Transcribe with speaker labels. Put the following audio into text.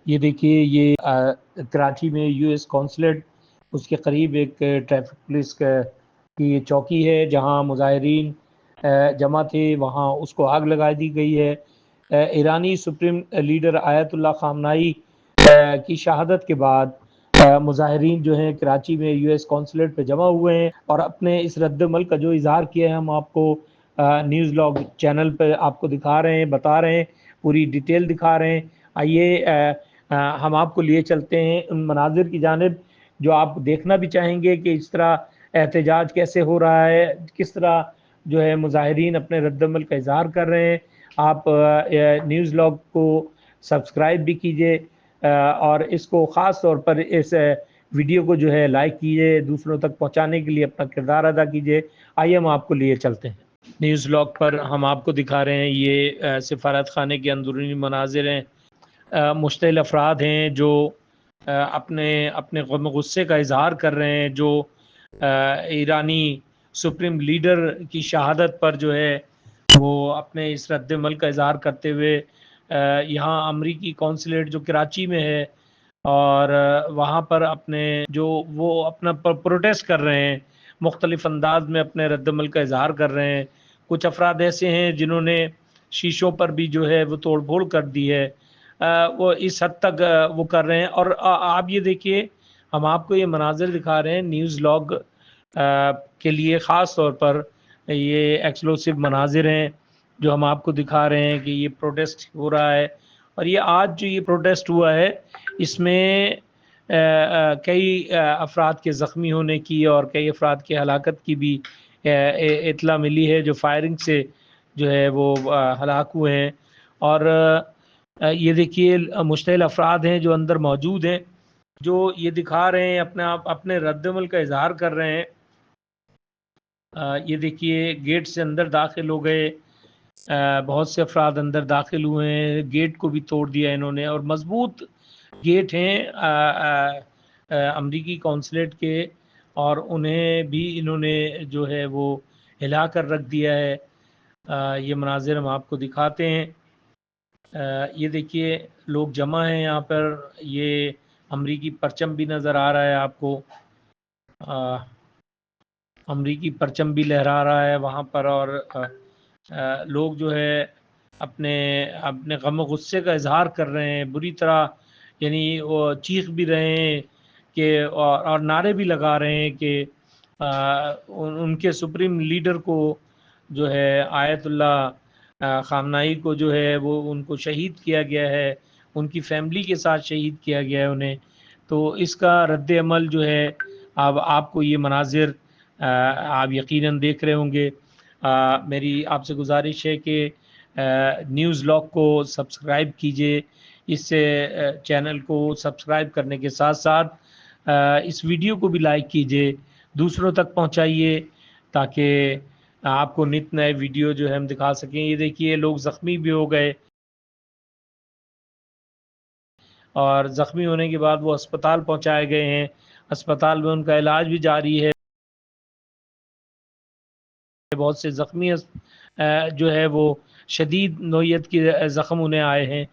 Speaker 1: یہ دیکھیے یہ کراچی میں یو ایس کونسلیٹ اس کے قریب ایک ٹریفک پولیس کی چوکی ہے جہاں مظاہرین جمع تھے، وہاں اس کو آگ لگا دی گئی ہے۔ ایرانی سپریم لیڈر آیت اللہ خامنائی کی شہادت کے بعد مظاہرین جو ہیں کراچی میں یو ایس کونسلیٹ پہ جمع ہوئے ہیں اور اپنے اس رد عمل کا جو اظہار کیا ہے ہم آپ کو نیوز لاگ چینل پہ آپ کو دکھا رہے ہیں، بتا رہے ہیں، پوری ڈیٹیل دکھا رہے ہیں۔ آئیے ہم آپ کو لیے چلتے ہیں ان مناظر کی جانب جو آپ دیکھنا بھی چاہیں گے کہ اس طرح احتجاج کیسے ہو رہا ہے، کس طرح جو ہے مظاہرین اپنے رد عمل کا اظہار کر رہے ہیں۔ آپ نیوز لاگ کو سبسکرائب بھی کیجئے اور اس کو خاص طور پر اس ویڈیو کو جو ہے لائک کیجئے، دوسروں تک پہنچانے کے لیے اپنا کردار ادا کیجئے۔ آئیے ہم آپ کو لیے چلتے ہیں۔ نیوز لاگ پر ہم آپ کو دکھا رہے ہیں یہ سفارت خانے کے اندرونی مناظر ہیں۔ مشتعل افراد ہیں جو اپنے غم و غصے کا اظہار کر رہے ہیں، جو ایرانی سپریم لیڈر کی شہادت پر جو ہے وہ اپنے اس رد عمل کا اظہار کرتے ہوئے یہاں امریکی کونسلیٹ جو کراچی میں ہے اور وہاں پر وہ اپنا پروٹیسٹ کر رہے ہیں، مختلف انداز میں اپنے رد عمل کا اظہار کر رہے ہیں۔ کچھ افراد ایسے ہیں جنہوں نے شیشوں پر بھی جو ہے وہ توڑ پھوڑ کر دی ہے، وہ اس حد تک وہ کر رہے ہیں۔ اور آپ یہ دیکھیے ہم آپ کو یہ مناظر دکھا رہے ہیں نیوز لاگ کے لیے، خاص طور پر یہ ایکسکلوسیو مناظر ہیں جو ہم آپ کو دکھا رہے ہیں کہ یہ پروٹیسٹ ہو رہا ہے۔ اور یہ آج جو یہ پروٹیسٹ ہوا ہے اس میں کئی افراد کے زخمی ہونے کی اور کئی افراد کی ہلاکت کی بھی اطلاع ملی ہے، جو فائرنگ سے جو ہے وہ ہلاک ہوئے ہیں۔ اور یہ دیکھیے مشتعل افراد ہیں جو اندر موجود ہیں، جو یہ دکھا رہے ہیں اپنے رد عمل کا اظہار کر رہے ہیں۔ یہ دیکھیے گیٹ سے اندر داخل ہو گئے، بہت سے افراد اندر داخل ہوئے ہیں، گیٹ کو بھی توڑ دیا انہوں نے، اور مضبوط گیٹ ہیں امریکی کونسلیٹ کے، اور انہیں بھی انہوں نے جو ہے وہ ہلا کر رکھ دیا ہے۔ یہ مناظر ہم آپ کو دکھاتے ہیں۔ یہ دیکھیے لوگ جمع ہیں یہاں پر، یہ امریکی پرچم بھی نظر آ رہا ہے آپ کو، امریکی پرچم بھی لہرا رہا ہے وہاں پر، اور لوگ جو ہے اپنے غم و غصے کا اظہار کر رہے ہیں بری طرح، یعنی وہ چیخ بھی رہے ہیں کہ اور نعرے بھی لگا رہے ہیں کہ ان کے سپریم لیڈر کو جو ہے آیت اللہ خامنائی کو جو ہے وہ ان کو شہید کیا گیا ہے، ان کی فیملی کے ساتھ شہید کیا گیا ہے انہیں۔ تو اس کا رد عمل جو ہے اب آپ کو یہ مناظر آپ یقیناً دیکھ رہے ہوں گے۔ میری آپ سے گزارش ہے کہ نیوز لاگ کو سبسکرائب کیجئے، اس سے چینل کو سبسکرائب کرنے کے ساتھ ساتھ اس ویڈیو کو بھی لائک کیجئے، دوسروں تک پہنچائیے تاکہ آپ کو نت نئے ویڈیو جو ہے ہم دکھا سکیں۔ یہ دیکھیے لوگ زخمی بھی ہو گئے، اور زخمی ہونے کے بعد وہ اسپتال پہنچائے گئے ہیں، اسپتال میں ان کا علاج بھی جاری ہے۔ بہت سے زخمی جو ہے وہ شدید نوعیت کے زخم انہیں آئے ہیں۔